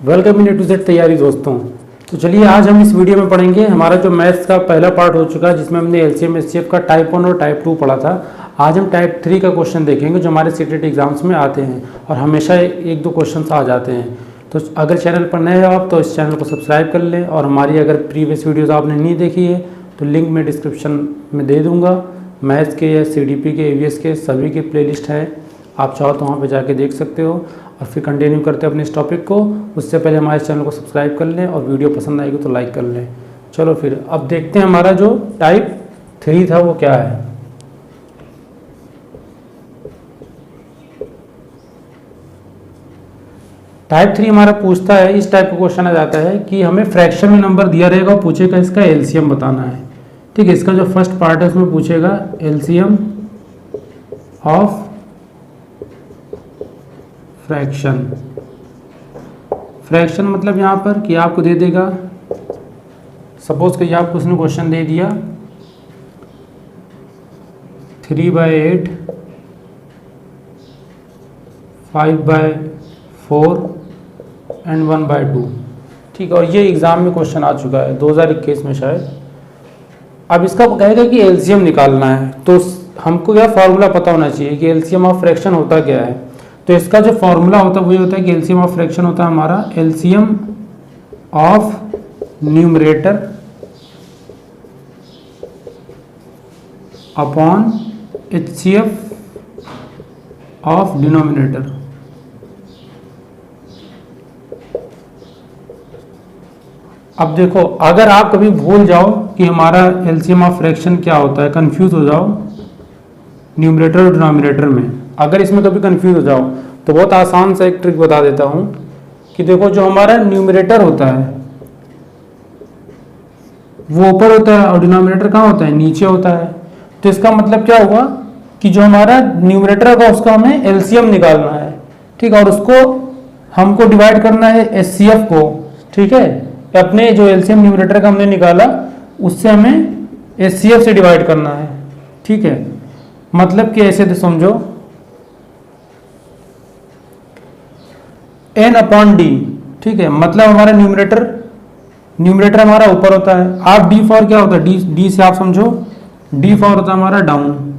Welcome in to Z तैयारी दोस्तों। तो चलिए आज हम इस वीडियो में पढ़ेंगे हमारा जो मैथ्स का पहला पार्ट हो चुका है जिसमें हमने एलसीएम एचसीएफ का टाइप 1 और टाइप 2 पढ़ा था। आज हम टाइप 3 का क्वेश्चन देखेंगे जो हमारे सीटेट एग्जाम्स में आते हैं और हमेशा एक दो क्वेश्चन आ जाते हैं। तो अगर चैनल पर नए हो आप तो इस चैनल को सब्सक्राइब कर लें और हमारी अगर प्रीवियस वीडियोज़ आपने नहीं देखी है तो लिंक मैं डिस्क्रिप्शन में दे दूँगा। मैथ्स के या CDP के AVS के सभी की प्लेलिस्ट है, आप चाहो तो वहाँ पे जाके देख सकते हो। और फिर कंटिन्यू करते हैं अपने इस टॉपिक को। उससे पहले हमारे चैनल को सब्सक्राइब कर लें और वीडियो पसंद आएगी तो लाइक कर लें। चलो फिर अब देखते हैं हमारा जो टाइप 3 था वो क्या है। टाइप 3 हमारा पूछता है, इस टाइप का क्वेश्चन आ जाता है कि हमें फ्रैक्शन में नंबर दिया रहेगा और पूछेगा इसका एलसीएम बताना है। ठीक है, इसका जो फर्स्ट पार्ट है उसमें पूछेगा एलसीएम ऑफ फ्रैक्शन। फ्रैक्शन मतलब यहाँ पर कि आपको दे देगा, सपोज कि आपको उसने क्वेश्चन दे दिया 3/8, 5/4 एंड 1/2। ठीक है, और ये एग्जाम में क्वेश्चन आ चुका है 2021 में शायद। अब इसका कहेगा कि एलसीएम निकालना है तो हमको क्या फॉर्मूला पता होना चाहिए कि एलसीएम ऑफ फ्रैक्शन होता क्या है। तो इसका जो फॉर्मूला होता है वही होता है कि एलसीएम ऑफ फ्रैक्शन होता है हमारा LCM of numerator upon HCF of denominator. अब देखो, अगर आप कभी भूल जाओ कि हमारा एलसीएम ऑफ फ्रैक्शन क्या होता है, कंफ्यूज हो जाओ न्यूमरेटर और डिनोमिनेटर में, अगर इसमें कभी कंफ्यूज हो जाओ तो बहुत आसान सा एक ट्रिक बता देता हूं कि देखो जो हमारा न्यूमरेटर होता है वो ऊपर होता है और डिनोमिनेटर कहाँ होता है, नीचे होता है। तो इसका मतलब क्या हुआ कि जो हमारा न्यूमरेटर होगा उसका हमें एलसीएम निकालना है। ठीक है, और उसको हमको डिवाइड करना है HCF को। ठीक है, अपने जो एलसीएम न्यूमरेटर का हमने निकाला उससे हमें HCF से डिवाइड करना है। ठीक है, मतलब कि ऐसे तो समझो n/d। ठीक है, मतलब हमारा न्यूमरेटर हमारा ऊपर होता है। आप d फॉर क्या होता है, d से आप समझो d फॉर होता है हमारा डाउन,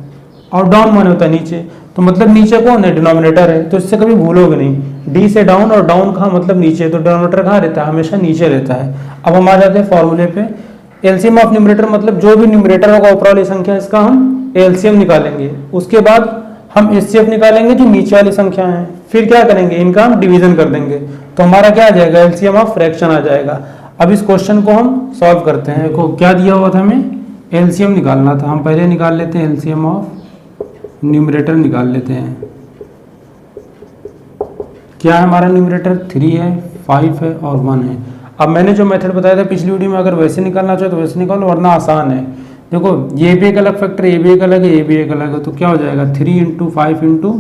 और डाउन माने होता है नीचे। तो मतलब नीचे कौन है, डिनोमिनेटर है। तो इससे कभी भूलोगे नहीं, d से डाउन और डाउन कहाँ मतलब नीचे, तो डिनोमिनेटर कहाँ रहता है, हमेशा नीचे रहता है। अब हम आ जाते हैं फॉर्मूले पे। एलसीएम ऑफ न्यूमरेटर मतलब जो भी न्यूमरेटर होगा ऊपर वाली संख्या इसका हम एलसीएम निकालेंगे। उसके बाद हम HCF निकालेंगे जो नीचे वाली संख्या है। फिर क्या करेंगे, इनका हम डिवीजन कर देंगे तो हमारा क्या आ जाएगा, एलसीएम ऑफ फ्रैक्शन आ जाएगा। अब इस क्वेश्चन को हम सॉल्व करते हैं। देखो क्या दिया हुआ था, हमें एलसीएम निकालना था। हम पहले निकाल लेते हैं एलसीएम ऑफ न्यूमरेटर, निकाल लेते हैं। क्या है हमारा न्यूमरेटर, 3 है, 5 है और 1 है। अब मैंने जो मेथड बताया था पिछली वीडियो में, अगर वैसे निकालना चाहो तो वैसे निकालो, वरना आसान है। देखो ये भी एक अलग फैक्टर, ये भी एक अलग है, ये भी एक अलग है। तो क्या हो जाएगा 3 × 5 ×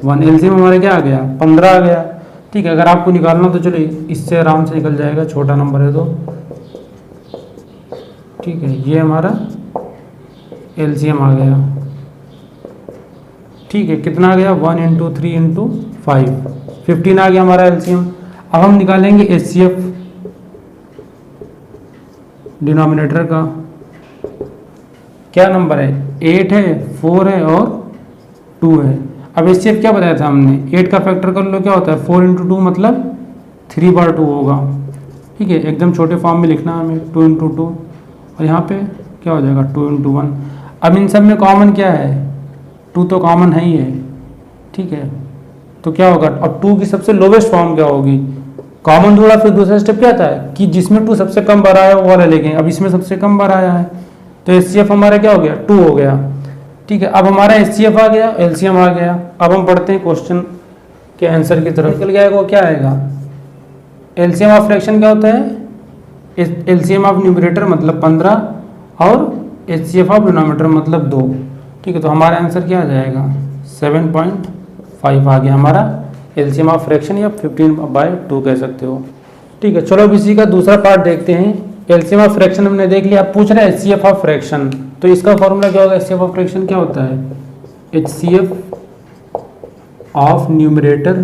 1, एलसीएम हमारे क्या आ गया, 15 आ गया। ठीक है, अगर आपको निकालना तो चलो इससे आराम से निकल जाएगा, छोटा नंबर है तो। ठीक है, ये हमारा एलसीएम आ गया। ठीक है, कितना आ गया, 1 × 3 × 5, 15 आ गया हमारा एलसीएम। अब हम निकालेंगे HCF डिनोमिनेटर का। क्या नंबर है, 8 है, 4 है और 2 है। अब HCF क्या बताया था हमने, 8 का फैक्टर कर लो, क्या होता है 4 × 2 मतलब 3/2 होगा। ठीक है, एकदम छोटे फॉर्म में लिखना हमें, 2 × 2 और यहाँ पे क्या हो जाएगा 2 × 1। अब इन सब में कॉमन क्या है, 2 तो कॉमन है ही है। ठीक है, तो क्या होगा, अब 2 की सबसे लोवेस्ट फॉर्म क्या होगी, कॉमन जोड़ा। फिर दूसरा स्टेप क्या था कि जिसमें 2 सबसे कम बार आया वो वाला लेंगे। अब इसमें सबसे कम बार आया है तो HCF हमारा क्या हो गया, 2 हो गया। ठीक है, अब हमारा HCF आ गया, एलसीएम आ गया। अब हम पढ़ते हैं क्वेश्चन के आंसर की तरफ। निकल गया वो क्या आएगा, एलसीएम ऑफ फ्रैक्शन क्या होता है, एलसीएम ऑफ न्यूमरेटर मतलब 15 और HCF ऑफ डिनोमिनेटर मतलब 2। ठीक है, तो हमारा आंसर क्या आ जाएगा, 7.5 आ गया हमारा एलसीएम ऑफ फ्रैक्शन, या 15/2 कह सकते हो। ठीक है, चलो अब इसी का दूसरा पार्ट देखते हैं। एलसीएम ऑफ फ्रैक्शन हमने देख लिया, अब पूछ रहे हैं HCF ऑफ फ्रैक्शन। तो इसका फॉर्मूला क्या होगा, HCF ऑफ फ्रैक्शन क्या होता है, HCF of numerator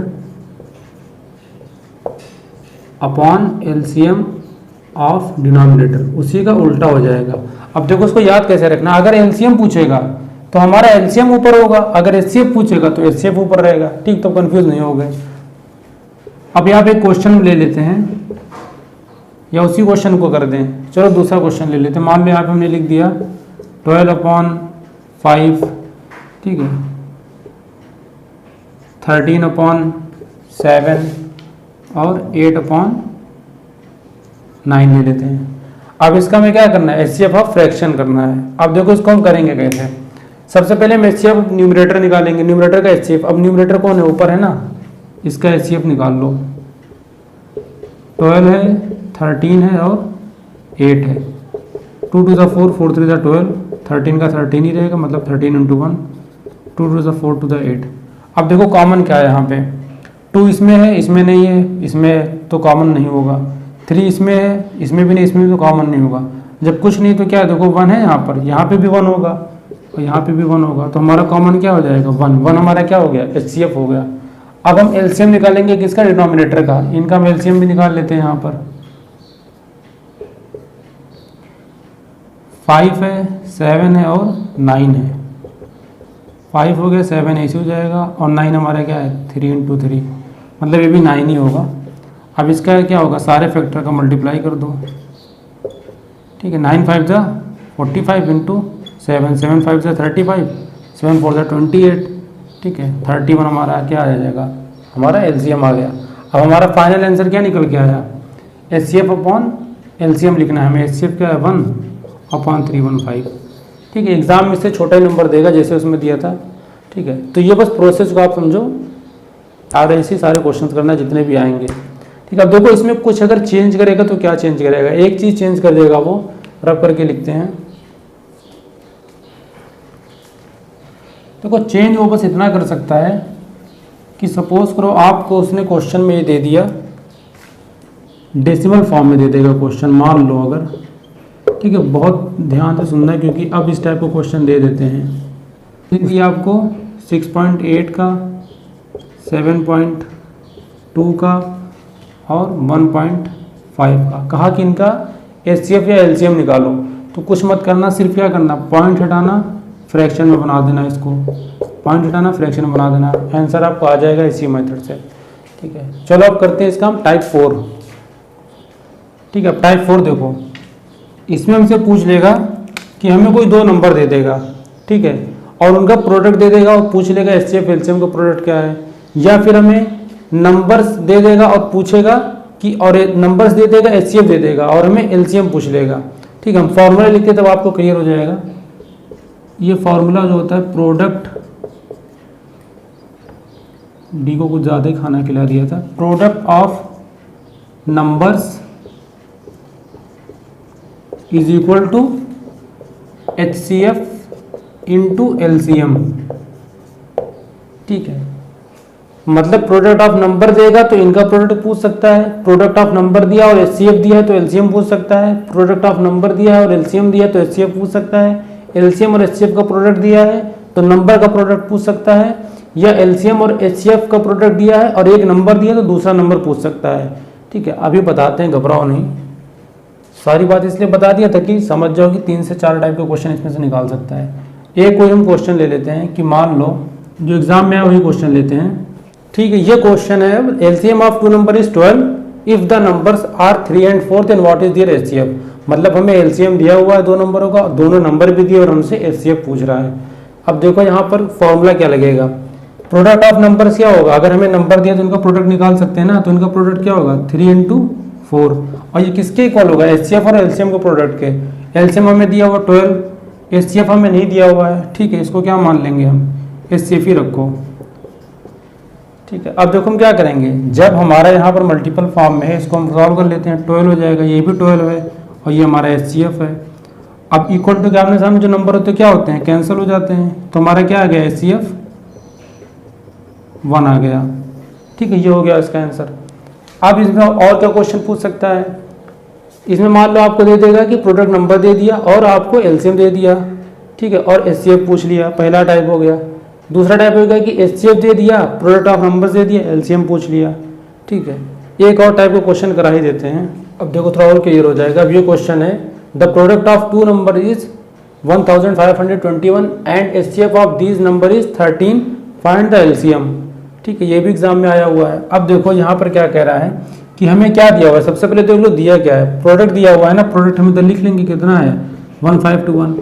upon LCM of denominator, उसी का उल्टा हो जाएगा। अब देखो उसको याद कैसे रखना, अगर एलसीएम पूछेगा तो हमारा एलसीएम ऊपर होगा, अगर एचसीएफ पूछेगा तो एचसीएफ ऊपर रहेगा। ठीक, तो कंफ्यूज नहीं हो गए। अब यहाँ पे एक क्वेश्चन ले लेते हैं, या उसी क्वेश्चन को कर दें। चलो दूसरा क्वेश्चन ले लेते हैं। मान लो यहाँ पे हमने लिख दिया 12/5, ठीक है, 13/7 और 8/9 ले लेते हैं। अब इसका हमें क्या करना है, एचसीएफ ऑफ फ्रैक्शन करना है। अब देखो इसको हम करेंगे कैसे। सबसे पहले हम एचसीएफ न्यूमरेटर निकालेंगे, न्यूमरेटर का एचसीएफ। अब न्यूमरेटर कौन है, ऊपर है ना, इसका एचसीएफ निकाल लो। 12 है, 13 है और 8 है। 2 to the 4, 4 3 the 12, 13 का 13 ही रहेगा, मतलब 13 × 1, 2 to the 4 to the 8। अब देखो कॉमन क्या है यहाँ पे, 2 इसमें है, इसमें नहीं है, इसमें तो कॉमन नहीं होगा। 3 इसमें है, इसमें भी नहीं, इसमें भी तो कॉमन नहीं होगा। जब कुछ नहीं तो क्या है, देखो 1 है यहाँ पर, यहाँ पे भी 1 होगा और यहाँ पे भी 1 होगा, तो हमारा कॉमन क्या हो जाएगा, 1। 1 हमारा क्या हो गया, एचसीएफ हो गया। अब हम एलसीएम निकालेंगे किसका, डिनोमिनेटर का। इनका हम एलसीएम भी निकाल लेते हैं। यहाँ पर 5 है, 7 है और 9 है। 5 हो गया, 7 ऐसे हो जाएगा और 9 हमारा क्या है, 3 × 3, मतलब ये भी 9 ही होगा। अब इसका क्या होगा, सारे फैक्टर का मल्टीप्लाई कर दो। ठीक है, 9 5 जा 45 × 7, 7 5 जा 35, 7 4 जा 28। ठीक है, 31 हमारा क्या आ जाएगा, हमारा एलसीएम आ गया। अब हमारा फाइनल आंसर क्या निकल के आया, एचसीएफ अपॉन एलसीएम लिखना है हमें। एचसीएफ क्या है, 1/315। ठीक है, एग्जाम में से छोटा ही नंबर देगा जैसे उसमें दिया था। ठीक है, तो ये बस प्रोसेस को आप समझो, आगे ऐसे सारे क्वेश्चंस करना जितने भी आएंगे। ठीक है, अब देखो इसमें कुछ अगर चेंज करेगा तो क्या चेंज करेगा, एक चीज़ चेंज कर देगा वो, रब करके लिखते हैं। देखो चेंज वो बस इतना कर सकता है कि सपोज करो आपको उसने क्वेश्चन में ये दे दिया, डेसिमल फॉर्म में दे देगा क्वेश्चन, मान लो अगर। ठीक है, बहुत ध्यान से सुनना है क्योंकि अब इस टाइप का क्वेश्चन दे देते हैं। ये आपको 6.8 का, 7.2 का और 1.5 का कहा कि इनका एचसीएफ या एलसीएम निकालो। तो कुछ मत करना, सिर्फ क्या करना, पॉइंट हटाना, फ्रैक्शन में बना देना, इसको पॉइंट हटाना, फ्रैक्शन में बना देना, आंसर आपको आ जाएगा इसी मेथड से। ठीक है, चलो अब करते हैं इसका हम टाइप 4। ठीक है, टाइप 4 देखो, इसमें हमसे पूछ लेगा कि हमें कोई 2 नंबर दे देगा। ठीक है, और उनका प्रोडक्ट दे देगा और पूछ लेगा एचसीएफ एलसीएम का प्रोडक्ट क्या है, या फिर हमें नंबर्स दे देगा और पूछेगा कि, और नंबर्स दे देगा, एचसीएफ दे देगा और हमें एलसीएम पूछ लेगा। ठीक है, हम फॉर्मूला लिखते तब आपको क्लियर हो जाएगा। ये फॉर्मूला जो होता है, प्रोडक्ट, डी को कुछ ज़्यादा ही खाना खिला दिया था, product of numbers is equal to HCF into LCM. ठीक है, मतलब प्रोडक्ट ऑफ नंबर देगा तो इनका प्रोडक्ट पूछ सकता है, प्रोडक्ट ऑफ नंबर दिया और एचसीएफ दिया है तो एलसीएम पूछ सकता है, प्रोडक्ट ऑफ नंबर दिया है और एलसीएम दिया है तो एचसीएफ पूछ सकता है, एलसीएम और एचसीएफ का प्रोडक्ट दिया है तो नंबर का प्रोडक्ट पूछ सकता है, या एलसीएम और एचसीएफ का प्रोडक्ट दिया है और एक नंबर दिया तो दूसरा नंबर पूछ सकता है। ठीक है, अभी बताते हैं, घबराओ नहीं। सारी बात इसलिए बता दिया था कि समझ जाओ कि 3 से 4 टाइप के क्वेश्चन इसमें से निकाल सकता है। एक कोई हम क्वेश्चन ले लेते हैं कि मान लो जो एग्जाम में है वही क्वेश्चन लेते हैं। ठीक है, ये क्वेश्चन है, LCM of 2 number is 12 if the numbers are 3 and 4 then what is their HCF. मतलब हमें एलसीएम दिया हुआ है 2 नंबरों का, दोनों नंबर भी दिए और हमसे एचसीएफ पूछ रहा है। अब देखो यहाँ पर फॉर्मूला क्या लगेगा, प्रोडक्ट ऑफ नंबर्स क्या होगा, अगर हमें नंबर दिया तो इनका प्रोडक्ट निकाल सकते हैं ना, तो इनका प्रोडक्ट क्या होगा, 3 × 4, और ये किसके इक्वल होगा, एचसीएफ और एलसीएम के प्रोडक्ट के। एलसीएम हमें दिया हुआ 12, एचसीएफ हमें नहीं दिया हुआ है। ठीक है, इसको क्या मान लेंगे हम, एचसीएफ ही रखो। ठीक है, अब देखो हम क्या करेंगे, जब हमारा यहाँ पर मल्टीपल फॉर्म में है इसको हम सॉल्व कर लेते हैं। 12 हो जाएगा, ये भी 12 है और ये हमारा एचसीएफ है। अब इक्वल टू के आमने सामने जो नंबर होते हैं क्या होते हैं, कैंसिल हो जाते हैं, तो हमारा क्या आ गया, एचसीएफ 1 आ गया। ठीक है, ये हो गया इसका आंसर। अब इसमें और क्या क्वेश्चन पूछ सकता है, इसमें मान लो आपको दे देगा कि प्रोडक्ट नंबर दे दिया और आपको एलसीएम दे दिया। ठीक है, और एचसीएफ पूछ लिया, पहला टाइप हो गया। दूसरा टाइप होगा कि एचसीएफ दे दिया, प्रोडक्ट ऑफ नंबर्स दे दिया, एलसीएम पूछ लिया। ठीक है, एक और टाइप का क्वेश्चन करा ही देते हैं। अब देखो थोड़ा और क्लियर हो जाएगा। अब ये क्वेश्चन है the product of two number is 1521 and HCF of these number is 13, find the LCM. ठीक है, ये भी एग्जाम में आया हुआ है। अब देखो यहाँ पर क्या कह रहा है कि हमें क्या दिया हुआ है। सबसे पहले देख लो दिया क्या है, प्रोडक्ट दिया हुआ है ना, प्रोडक्ट हम इधर लिख लेंगे कितना है 1521,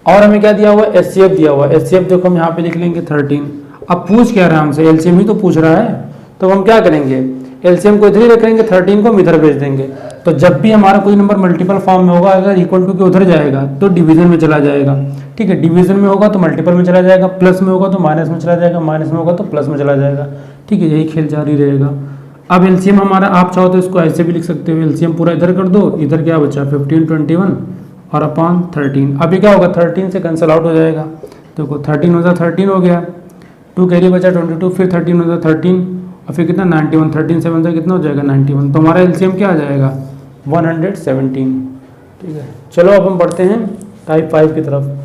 और हमें क्या दिया हुआ है एचसीएफ दिया हुआ है। एचसीएफ देखो हम यहाँ पे लिख लेंगे 13। अब पूछ क्या रहा है हमसे, एलसीएम ही तो पूछ रहा है, तो हम क्या करेंगे एलसीएम को इधर ही रखेंगे, 13 को हम इधर भेज देंगे। तो जब भी हमारा कोई नंबर मल्टीपल फॉर्म में होगा, अगर इक्वल टू के उधर जाएगा तो डिवीजन में चला जाएगा। ठीक है, डिवीजन में होगा तो मल्टीपल में चला जाएगा, प्लस में होगा तो माइनस में चला जाएगा, माइनस में होगा तो प्लस में चला जाएगा। ठीक है, यही खेल जारी रहेगा। अब एलसीएम हमारा, आप चाहो तो इसको ऐसे भी लिख सकते हो, एलसीएम पूरा इधर कर दो, इधर क्या बचा 1521 और अपॉन 13। अभी क्या होगा 13 से कैंसिल आउट हो जाएगा। देखो 13 हो जाए 13 हो गया, 2 कैरी बचा 22, फिर 13 हो जाए 13 और फिर कितना 91, 13 से 7 कितना हो जाएगा 91। तो हमारा एलसीएम क्या आ जाएगा 117। ठीक है, चलो अब हम बढ़ते हैं टाइप 5 की तरफ।